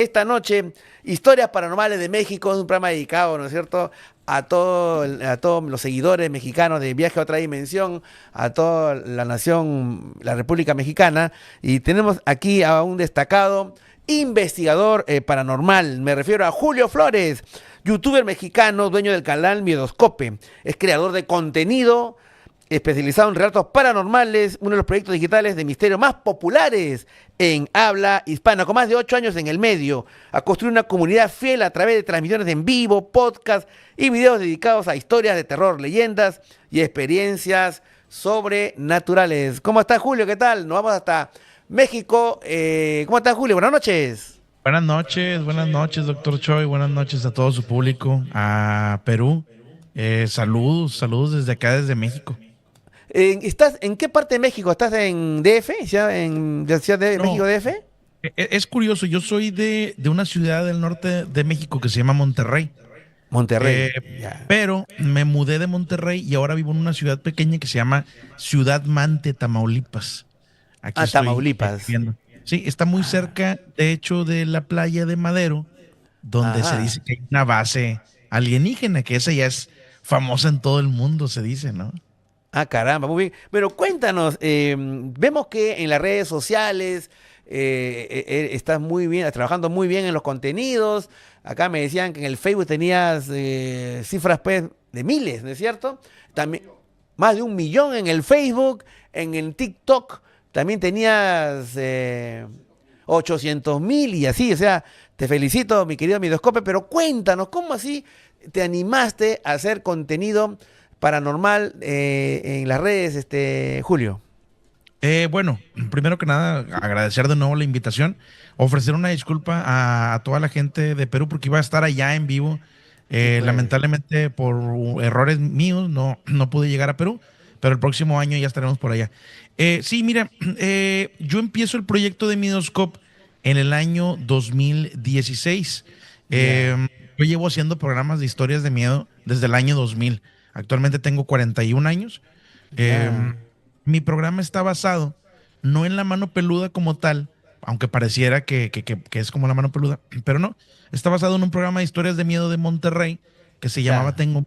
Esta noche, Historias Paranormales de México, es un programa dedicado, ¿no es cierto?, a todos los seguidores mexicanos de Viaje a otra Dimensión, a toda la nación, la República Mexicana, y tenemos aquí a un destacado investigador paranormal. Me refiero a Julio Flores, youtuber mexicano, dueño del canal Miedoscope. Es creador de contenido especializado en relatos paranormales, uno de los proyectos digitales de misterio más populares en habla hispana, con más de 8 años en el medio, a construir una comunidad fiel a través de transmisiones en vivo, podcasts y videos dedicados a historias de terror, leyendas y experiencias sobrenaturales. ¿Cómo está, Julio? ¿Qué tal? Nos vamos hasta México. ¿Cómo está, Julio? Buenas noches. Buenas noches, doctor Choi. Buenas noches a todo su público, a Perú. Saludos desde acá, desde México. ¿Estás en qué parte de México? ¿Estás en DF? ¿Ya en la Ciudad de México No, DF? es curioso, yo soy de una ciudad del norte de México que se llama Monterrey, Monterrey. eh, Ya. pero me mudé de Monterrey y ahora vivo en una ciudad pequeña que se llama Ciudad Mante, Tamaulipas. Aquí Ah, estoy Tamaulipas. viviendo. Sí, está muy Ah, cerca, de hecho, de la playa de Madero, donde se dice ajá. que hay una base alienígena, que esa ya es famosa en todo el mundo, se dice, ¿no? Ah, caramba, muy bien. Pero cuéntanos, vemos que en las redes sociales estás muy bien, trabajando muy bien en los contenidos. Acá me decían que en el Facebook tenías cifras pues, de miles, ¿no es cierto? También más de 1 millón en el Facebook, en el TikTok también tenías 800.000 y así. O sea, te felicito, mi querido Midoscope, pero cuéntanos, ¿cómo así te animaste a hacer contenido paranormal en las redes, Julio? Bueno, primero que nada, agradecer de nuevo la invitación, ofrecer una disculpa a toda la gente de Perú porque iba a estar allá en vivo. Sí, pues. Lamentablemente, por errores míos, no pude llegar a Perú, pero el próximo año ya estaremos por allá. Sí, mira, yo empiezo el proyecto de Midoscope en el año 2016. Eh, Ya. yo llevo haciendo programas de historias de miedo desde el año 2000. Actualmente tengo 41 años. Ya. Em, Mi programa está basado no en la mano peluda como tal, aunque pareciera que es como la mano peluda, pero no. Está basado en un programa de historias de miedo de Monterrey que se llamaba Ya. Tengo.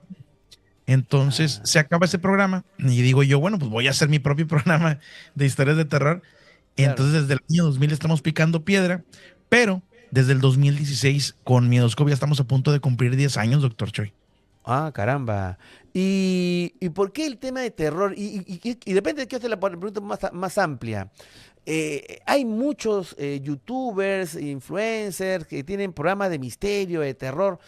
Entonces Ah, se acaba ese programa y digo yo, bueno, pues voy a hacer mi propio programa de historias de terror. claro. Entonces desde el año 2000 estamos picando piedra, pero desde el 2016 con Miedoscopia estamos a punto de cumplir 10 años, doctor Choi. Ah, caramba. ¿Y por qué el tema de terror? Y depende de qué hacer la pregunta más amplia. Hay muchos youtubers, influencers que tienen programas de misterio, de terror.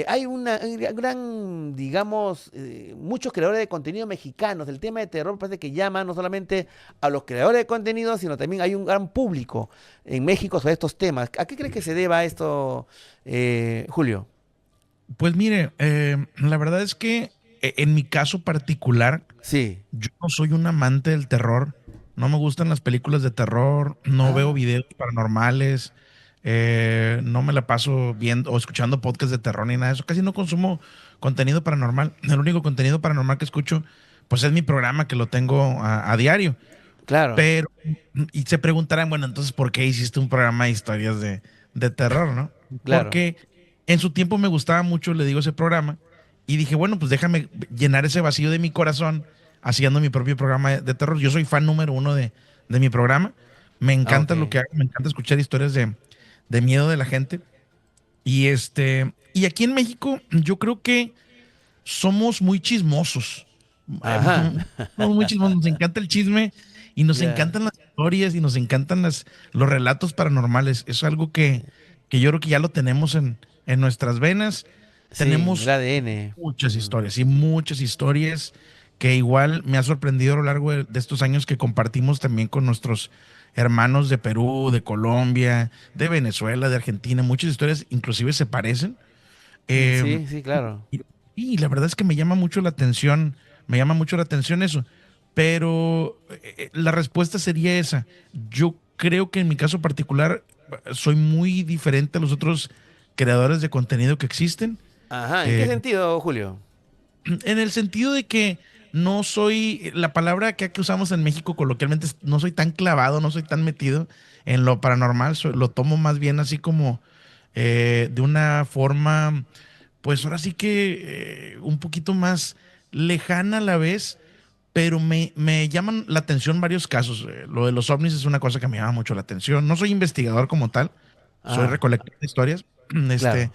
Hay una gran, digamos, muchos creadores de contenido mexicanos. El tema de terror parece que llama no solamente a los creadores de contenido, sino también hay un gran público en México sobre estos temas. ¿A qué crees que se deba esto, Julio? Pues mire, la verdad es que en mi caso particular, Sí. yo no soy un amante del terror, no me gustan las películas de terror, no veo Ah, videos paranormales, no me la paso viendo o escuchando podcasts de terror ni nada de eso, casi no consumo contenido paranormal. El único contenido paranormal que escucho, pues es mi programa que lo tengo a diario. claro, Pero, y se preguntarán, bueno, entonces, ¿por qué hiciste un programa de historias de terror, no? claro. Porque en su tiempo me gustaba mucho, le digo, ese programa, y dije, bueno, pues déjame llenar ese vacío de mi corazón haciendo mi propio programa de terror. Yo soy fan número uno de mi programa. Me Ah, encanta lo ok. que hago, me encanta escuchar historias de miedo de la gente. Y aquí en México, yo creo que somos muy chismosos. Ajá. Somos muy chismosos, nos encanta el chisme y nos Ya. encantan las historias y nos encantan los relatos paranormales. Es algo que yo creo que ya lo tenemos en nuestras venas. Sí, el Tenemos ADN. muchas historias y muchas historias que igual me ha sorprendido a lo largo de estos años que compartimos también con nuestros hermanos de Perú, de Colombia, de Venezuela, de Argentina. Muchas historias inclusive se parecen. Em, Sí, sí, claro. y la verdad es que me llama mucho la atención eso, pero la respuesta sería esa. Yo creo que en mi caso particular soy muy diferente a los otros creadores de contenido que existen, Ajá. ¿En qué eh, sentido, Julio? en el sentido de que no soy, la palabra que aquí usamos en México coloquialmente, no soy tan clavado, no soy tan metido en lo paranormal, lo tomo más bien así como de una forma, pues ahora sí que un poquito más lejana a la vez, pero me llaman la atención varios casos. Lo de los ovnis es una cosa que me llama mucho la atención. No soy investigador como tal, soy Ah, recolector de historias. Este, claro,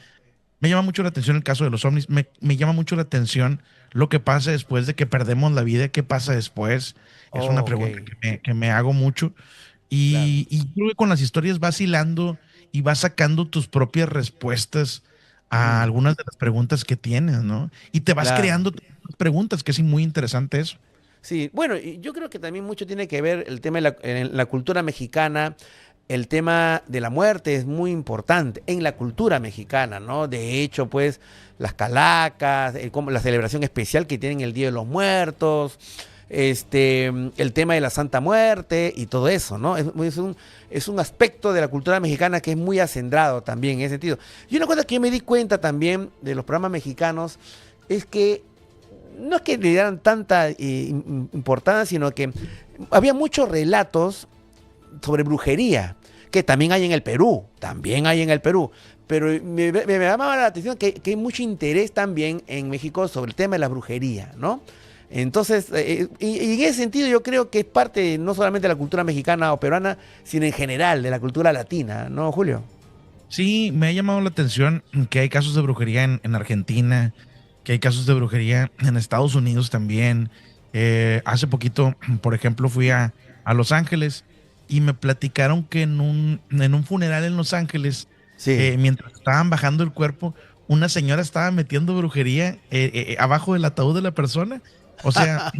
me llama mucho la atención el caso de los ovnis. Me llama mucho la atención lo que pasa después de que perdemos la vida. ¿Qué pasa después? Es una oh, ok, pregunta que me hago mucho. claro. Y creo que con las historias vas hilando y vas sacando tus propias respuestas a Mm, algunas de las preguntas que tienes, ¿no? Y te vas claro. creando tus preguntas, que es muy interesante eso. Sí, bueno, y yo creo que también mucho tiene que ver el tema de en la cultura mexicana, el tema de la muerte es muy importante en la cultura mexicana, ¿no? De hecho, pues las calacas, como la celebración especial que tienen el Día de los Muertos, el tema de la Santa Muerte y todo eso, ¿no? Es un aspecto de la cultura mexicana que es muy acendrado también en ese sentido. Y una cosa que yo me di cuenta también de los programas mexicanos es que no es que le dieran tanta importancia, sino que había muchos relatos sobre brujería, que también hay en el Perú, también hay en el Perú. Pero me llamaba la atención que hay mucho interés también en México sobre el tema de la brujería, ¿no? Entonces, y en ese sentido yo creo que es parte no solamente de la cultura mexicana o peruana, sino en general de la cultura latina, ¿no, Julio? Sí, me ha llamado la atención que hay casos de brujería en Argentina, que hay casos de brujería en Estados Unidos también. Hace poquito, por ejemplo, fui a Los Ángeles y me platicaron que en un funeral en Los Ángeles, Sí. mientras estaban bajando el cuerpo, una señora estaba metiendo brujería abajo del ataúd de la persona. O sea,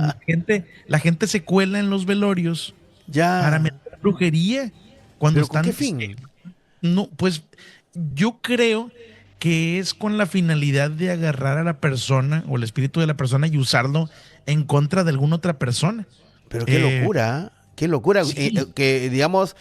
la gente se cuela en los velorios para Ya. meter brujería cuando ¿Pero con qué están. fin? No, pues yo creo que es con la finalidad de agarrar a la persona o el espíritu de la persona y usarlo en contra de alguna otra persona. Pero qué Eh, locura, ¿eh? Qué locura, sí, que digamos,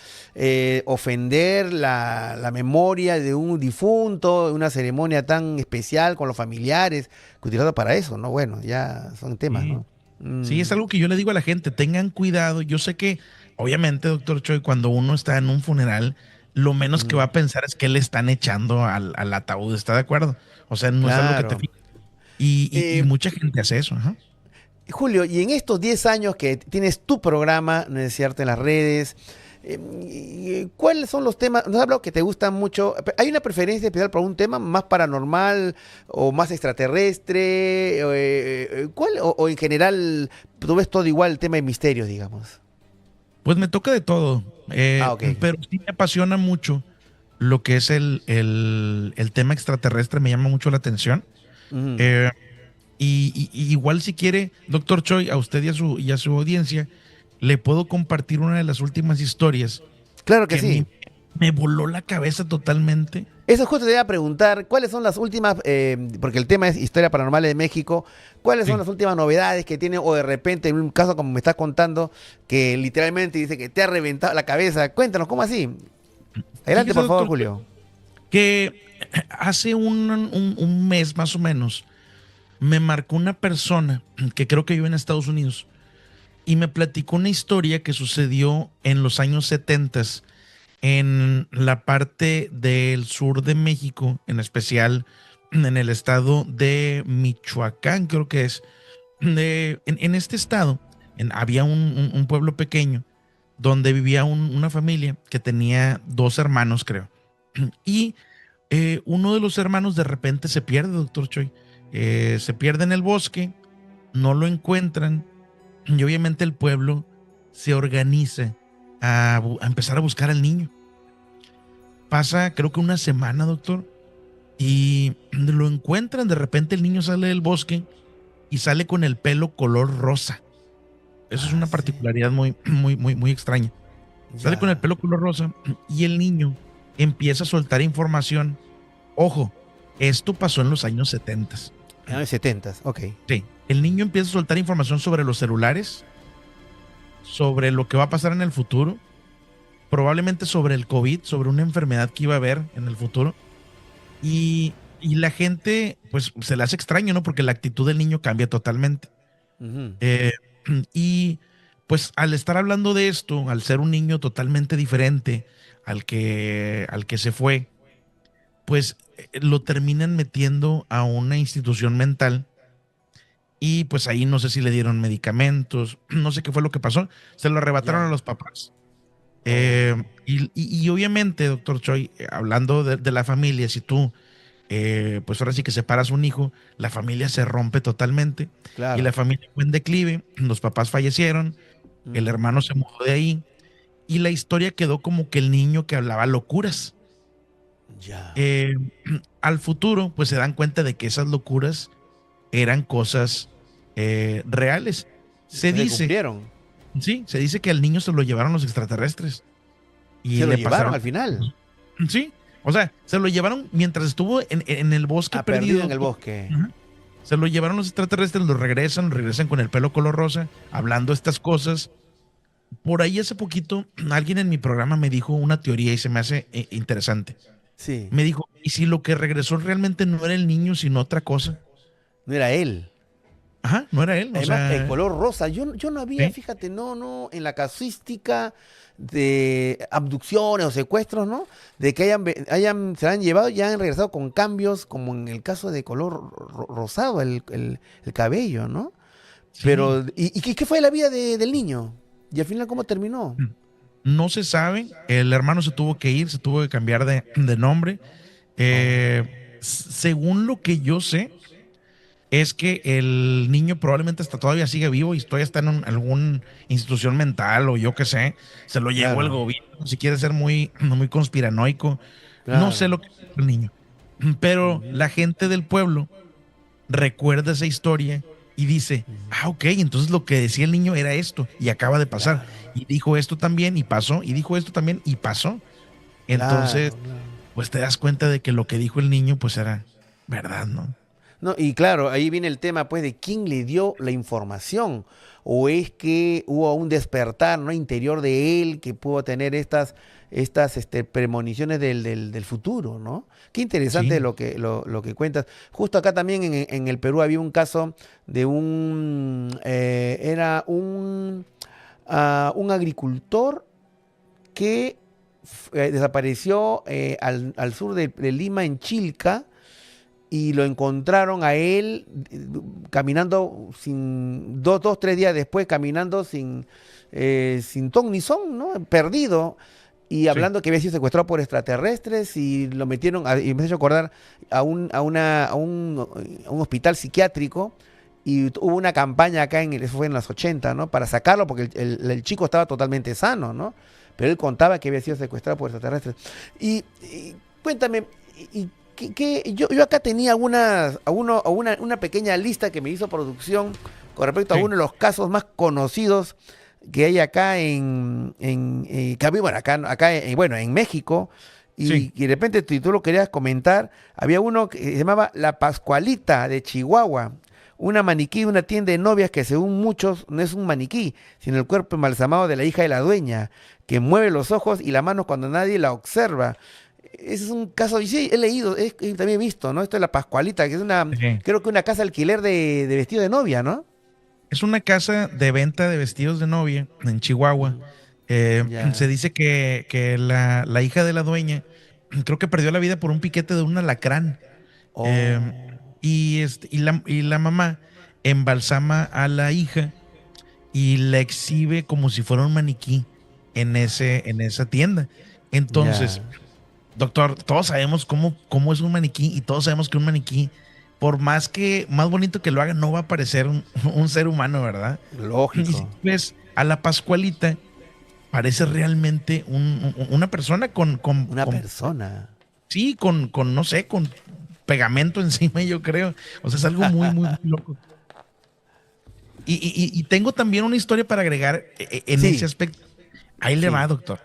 ofender la memoria de un difunto, de una ceremonia tan especial con los familiares, que utilizado para eso, ¿no? Bueno, ya son temas, sí, ¿no? sí, es Mm, algo que yo le digo a la gente, tengan cuidado. Yo sé que, obviamente, doctor Choi, cuando uno está en un funeral, lo menos que va mm, a pensar es que le están echando al ataúd, ¿está de acuerdo? O sea, no es algo que te claro. fijas. Y Eh, mucha gente hace eso, ajá. Julio, y en estos 10 años que tienes tu programa, ¿no es cierto?, en las redes, ¿cuáles son los temas? Nos has hablado que te gustan mucho. ¿Hay una preferencia especial por un tema más paranormal o más extraterrestre? ¿Cuál? O en general, tú ves todo igual, el tema de misterios, digamos. Pues me toca de todo, Ah, ok. pero sí me apasiona mucho lo que es el tema extraterrestre, me llama mucho la atención. Ujú. Eh, y igual si quiere, doctor Choi, a usted y a su audiencia, le puedo compartir una de las últimas historias Claro que que a sí. mí me voló la cabeza totalmente. Eso justo te iba a preguntar, ¿cuáles son las últimas, porque el tema es historia paranormal de México, ¿cuáles son Sí. las últimas novedades que tiene o de repente en un caso como me estás contando, que literalmente dice que te ha reventado la cabeza? Cuéntanos, ¿cómo así? Adelante, Fíjese, por favor, doctor Choi, Julio. que hace un mes más o menos me marcó una persona que creo que vive en Estados Unidos y me platicó una historia que sucedió en los años 70 en la parte del sur de México, en especial en el estado de Michoacán, creo que es. En este estado había un pueblo pequeño donde vivía una familia que tenía dos hermanos, creo. Y uno de los hermanos de repente se pierde, doctor Choi. Se pierde en el bosque, no lo encuentran y obviamente el pueblo se organiza a empezar a buscar al niño. Pasa creo que una semana, doctor, y lo encuentran. De repente el niño sale del bosque y sale con el pelo color rosa. Eso es Ah, una sí, particularidad muy extraña. Sale con el ya. pelo color rosa y el niño empieza a soltar información. Ojo, esto pasó en los años 70. En los 70, ok. Sí, el niño empieza a soltar información sobre los celulares, sobre lo que va a pasar en el futuro, probablemente sobre el COVID, sobre una enfermedad que iba a haber en el futuro. Y la gente, pues se le hace extraño, ¿no? Porque la actitud del niño cambia totalmente. Ujú. Eh, y pues al estar hablando de esto, al ser un niño totalmente diferente al que se fue, pues lo terminan metiendo a una institución mental y pues ahí no sé si le dieron medicamentos, no sé qué fue lo que pasó, se lo arrebataron a Ya. los papás. Oh, Y obviamente, doctor Choi, hablando de la familia, si tú, pues ahora sí que separas un hijo, la familia se rompe totalmente y la claro. familia fue en declive, los papás fallecieron, el hermano se mudó de ahí y la historia quedó como que el niño que hablaba locuras. Ya. Eh, Al futuro, pues se dan cuenta de que esas locuras eran cosas reales. Se Se le dice, cumplieron. sí, se dice que al niño se lo llevaron los extraterrestres y Se lo le llevaron pasaron. al final. Sí, o sea, se lo llevaron mientras estuvo en el bosque Ah, perdido perdido. en el bosque. Ujú. Se lo llevaron los extraterrestres, lo regresan con el pelo color rosa, hablando estas cosas. Por ahí hace poquito, alguien en mi programa me dijo una teoría y se me hace interesante. Sí. Me dijo, ¿y si lo que regresó realmente no era el niño, sino otra cosa? No era él. Ajá, no era él, o Además, el sea, color rosa, yo no había, ¿sí? fíjate, no, en la casuística de abducciones o secuestros, ¿no? De que se han llevado y han regresado con cambios, como en el caso de color rosado, el cabello, ¿no? Sí. Pero, ¿y qué fue la vida del niño? Y al final, ¿cómo terminó? No se sabe, el hermano se tuvo que ir, se tuvo que cambiar de nombre. Oh, Según lo que yo sé, es que el niño probablemente hasta todavía sigue vivo y todavía está en alguna institución mental o yo qué sé, se lo llevó el claro, gobierno, si quiere ser muy conspiranoico, no sé claro. lo que es el niño, pero Ujú, la gente del pueblo recuerda esa historia y dice, ujú. ah, ok, entonces lo que decía el niño era esto y acaba de pasar, Claro, y dijo esto también y pasó, y dijo esto también y pasó, entonces, claro, claro. pues te das cuenta de que lo que dijo el niño pues era verdad, ¿no? No, y claro, ahí viene el tema, pues, de quién le dio la información. O es que hubo un despertar, ¿no? Interior de él que pudo tener estas premoniciones del futuro, ¿no? Qué interesante Sí, lo que cuentas. Justo acá también en el Perú había un caso de era un agricultor que desapareció al sur de Lima, en Chilca, y lo encontraron a él caminando sin, 3 días después, caminando sin ton ni son, ¿no? Perdido. Y sí. hablando que había sido secuestrado por extraterrestres y lo metieron, y me hizo acordar a un hospital psiquiátrico. Y hubo una campaña acá, eso fue en los 80, ¿no? Para sacarlo porque el chico estaba totalmente sano, ¿no? Pero él contaba que había sido secuestrado por extraterrestres. Y cuéntame, yo acá tenía una pequeña lista que me hizo producción con respecto a Sí, uno de los casos más conocidos que hay acá bueno, bueno, en México. sí, Y de repente, si tú lo querías comentar, había uno que se llamaba La Pascualita de Chihuahua, una maniquí de una tienda de novias que según muchos no es un maniquí, sino el cuerpo embalsamado de la hija de la dueña, que mueve los ojos y la mano cuando nadie la observa. Ese es un caso, y sí, he leído, también he visto, ¿no? Esto es La Pascualita, que es sí. creo que una casa alquiler de vestido de novia, ¿no? Es una casa de venta de vestidos de novia en Chihuahua. Ujú. Se Ya. dice que la hija de la dueña creo que perdió la vida por un piquete de un alacrán. Eh, Oh, y la mamá embalsama a la hija y la exhibe como si fuera un maniquí en esa tienda. Entonces, ya. doctor, todos sabemos cómo es un maniquí y todos sabemos que un maniquí, por más que más bonito que lo haga, no va a parecer un ser humano, ¿verdad? Y si Lógico. ves a la Pascualita, parece realmente una persona Una persona. sí, no sé, con pegamento encima, yo creo. O sea, es algo muy loco. Y tengo también una historia para agregar en ese Sí, aspecto. Ahí le va, sí. doctor.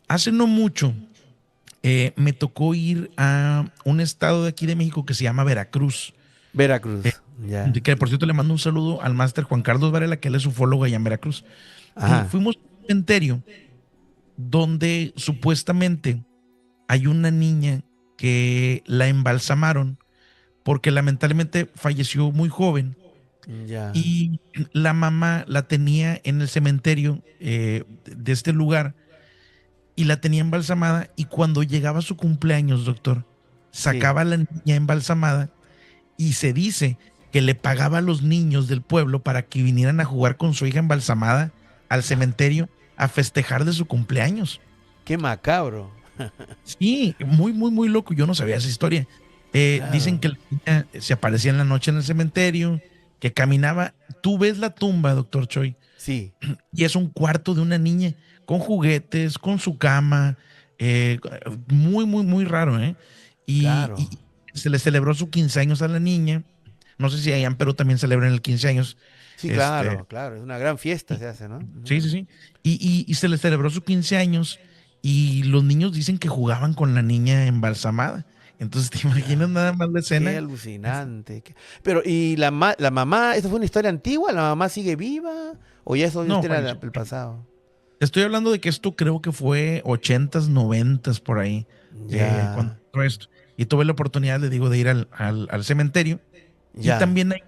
Hace no mucho me tocó ir a un estado de aquí de México que se llama Veracruz. Eh, Veracruz. Ya. que por cierto le mando un saludo al máster Juan Carlos Varela, que él es ufólogo allá en Veracruz. Ajá. Fuimos a un cementerio donde supuestamente hay una niña que la embalsamaron porque lamentablemente falleció muy joven Ya. y la mamá la tenía en el cementerio de este lugar y la tenía embalsamada y cuando llegaba su cumpleaños, doctor, Sí. sacaba a la niña embalsamada y se dice que le pagaba a los niños del pueblo para que vinieran a jugar con su hija embalsamada al cementerio a festejar de su cumpleaños. Qué macabro. Sí, muy, muy, muy loco. Yo no sabía esa historia. Dicen Claro. que la niña se aparecía en la noche en el cementerio, que caminaba. Tú ves la tumba, doctor Choi, Sí, y es un cuarto de una niña con juguetes, con su cama. eh, Muy, muy, muy raro, ¿eh? claro. Y se le celebró su 15 años a la niña. No sé si allá en Perú también celebran el 15 años. Sí, Este, claro, claro. Es una gran fiesta y- se hace, ¿no? Ujú. sí, sí, sí. Y se le celebró sus 15 años y los niños dicen que jugaban con la niña embalsamada. Entonces, ¿te imaginas Claro. nada más la Qué escena? alucinante. Pero, ¿y la mamá, esto fue una historia antigua? ¿La mamá sigue viva? ¿O ya eso ya No, era falleció. el pasado? Estoy hablando de que esto creo que fue 80s, 90s por ahí, cuando Ya, pasó esto. Y tuve la oportunidad, le digo, de ir al cementerio. Y ya. también hay